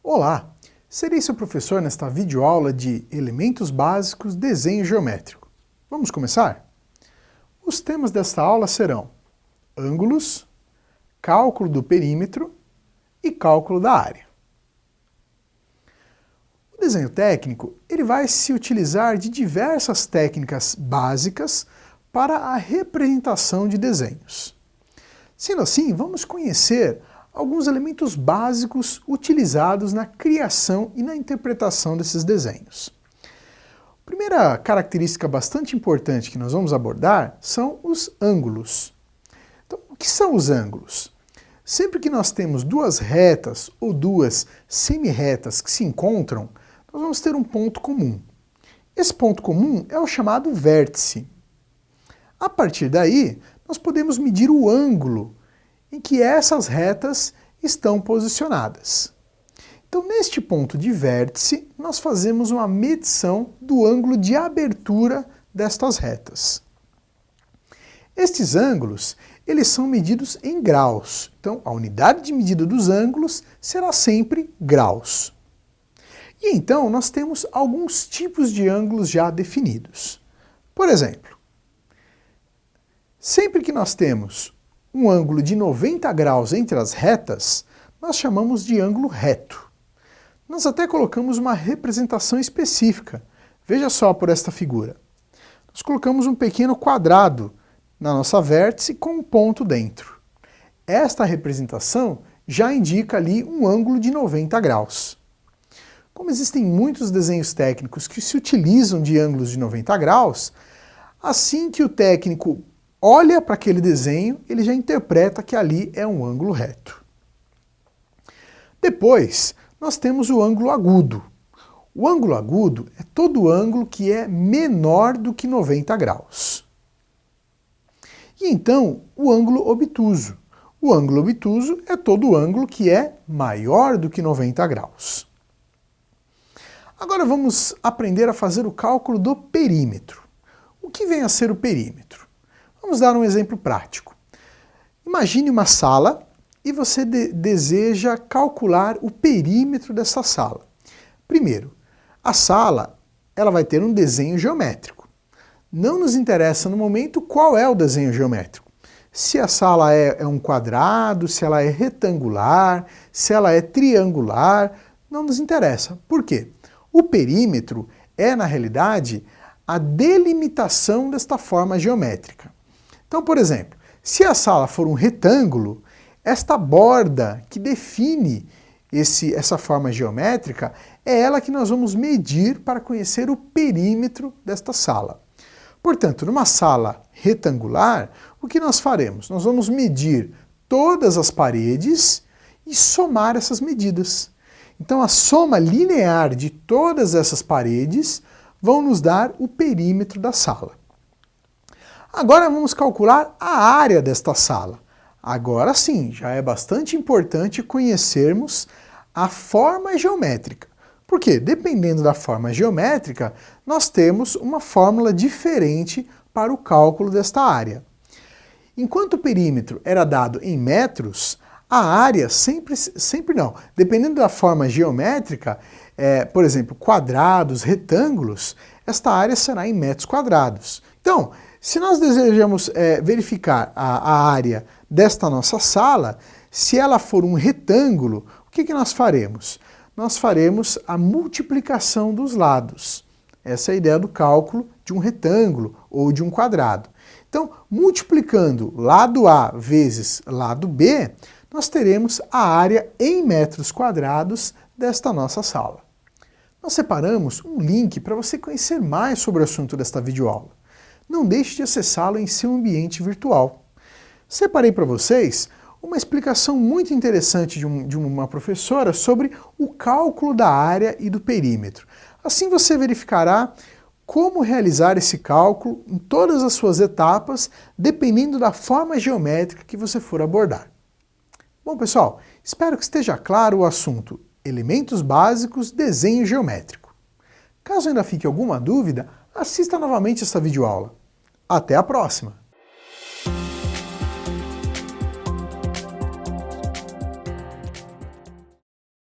Olá! Serei seu professor nesta videoaula de Elementos Básicos Desenho Geométrico. Vamos começar? Os temas desta aula serão ângulos, cálculo do perímetro e cálculo da área. O desenho técnico ele vai se utilizar de diversas técnicas básicas para a representação de desenhos. Sendo assim, vamos conhecer alguns elementos básicos utilizados na criação e na interpretação desses desenhos. A primeira característica bastante importante que nós vamos abordar são os ângulos. Então, o que são os ângulos? Sempre que nós temos duas retas ou duas semi-retas que se encontram, nós vamos ter um ponto comum. Esse ponto comum é o chamado vértice. A partir daí, nós podemos medir o ângulo em que essas retas estão posicionadas. Então, neste ponto de vértice, nós fazemos uma medição do ângulo de abertura destas retas. Estes ângulos, eles são medidos em graus. Então, a unidade de medida dos ângulos será sempre graus. E então, nós temos alguns tipos de ângulos já definidos. Por exemplo, sempre que nós temos um ângulo de 90 graus entre as retas, nós chamamos de ângulo reto. Nós até colocamos uma representação específica. Veja só por esta figura. Nós colocamos um pequeno quadrado na nossa vértice com um ponto dentro. Esta representação já indica ali um ângulo de 90 graus. Como existem muitos desenhos técnicos que se utilizam de ângulos de 90 graus, assim que o técnico olha para aquele desenho, ele já interpreta que ali é um ângulo reto. Depois, nós temos o ângulo agudo. O ângulo agudo é todo ângulo que é menor do que 90 graus. E então, o ângulo obtuso. O ângulo obtuso é todo ângulo que é maior do que 90 graus. Agora vamos aprender a fazer o cálculo do perímetro. O que vem a ser o perímetro? Vamos dar um exemplo prático. Imagine uma sala e você deseja calcular o perímetro dessa sala. Primeiro, a sala ela vai ter um desenho geométrico. Não nos interessa no momento qual é o desenho geométrico. Se a sala é um quadrado, se ela é retangular, se ela é triangular, não nos interessa. Por quê? O perímetro é, na realidade, a delimitação desta forma geométrica. Então, por exemplo, se a sala for um retângulo, esta borda que define essa forma geométrica é ela que nós vamos medir para conhecer o perímetro desta sala. Portanto, numa sala retangular, o que nós faremos? Nós vamos medir todas as paredes e somar essas medidas. Então, a soma linear de todas essas paredes vão nos dar o perímetro da sala. Agora vamos calcular a área desta sala. Agora sim, já é bastante importante conhecermos a forma geométrica. Porque, dependendo da forma geométrica, nós temos uma fórmula diferente para o cálculo desta área. Enquanto o perímetro era dado em metros, a área sempre não. Dependendo da forma geométrica, por exemplo, quadrados, retângulos, esta área será em metros quadrados. Então, se nós desejamos verificar a área desta nossa sala, se ela for um retângulo, o que nós faremos? Nós faremos a multiplicação dos lados. Essa é a ideia do cálculo de um retângulo ou de um quadrado. Então, multiplicando lado A vezes lado B, nós teremos a área em metros quadrados desta nossa sala. Nós separamos um link para você conhecer mais sobre o assunto desta videoaula. Não deixe de acessá-lo em seu ambiente virtual. Separei para vocês uma explicação muito interessante de uma professora sobre o cálculo da área e do perímetro. Assim você verificará como realizar esse cálculo em todas as suas etapas, dependendo da forma geométrica que você for abordar. Bom, pessoal, espero que esteja claro o assunto Elementos Básicos, Desenho Geométrico. Caso ainda fique alguma dúvida, assista novamente esta videoaula. Até a próxima!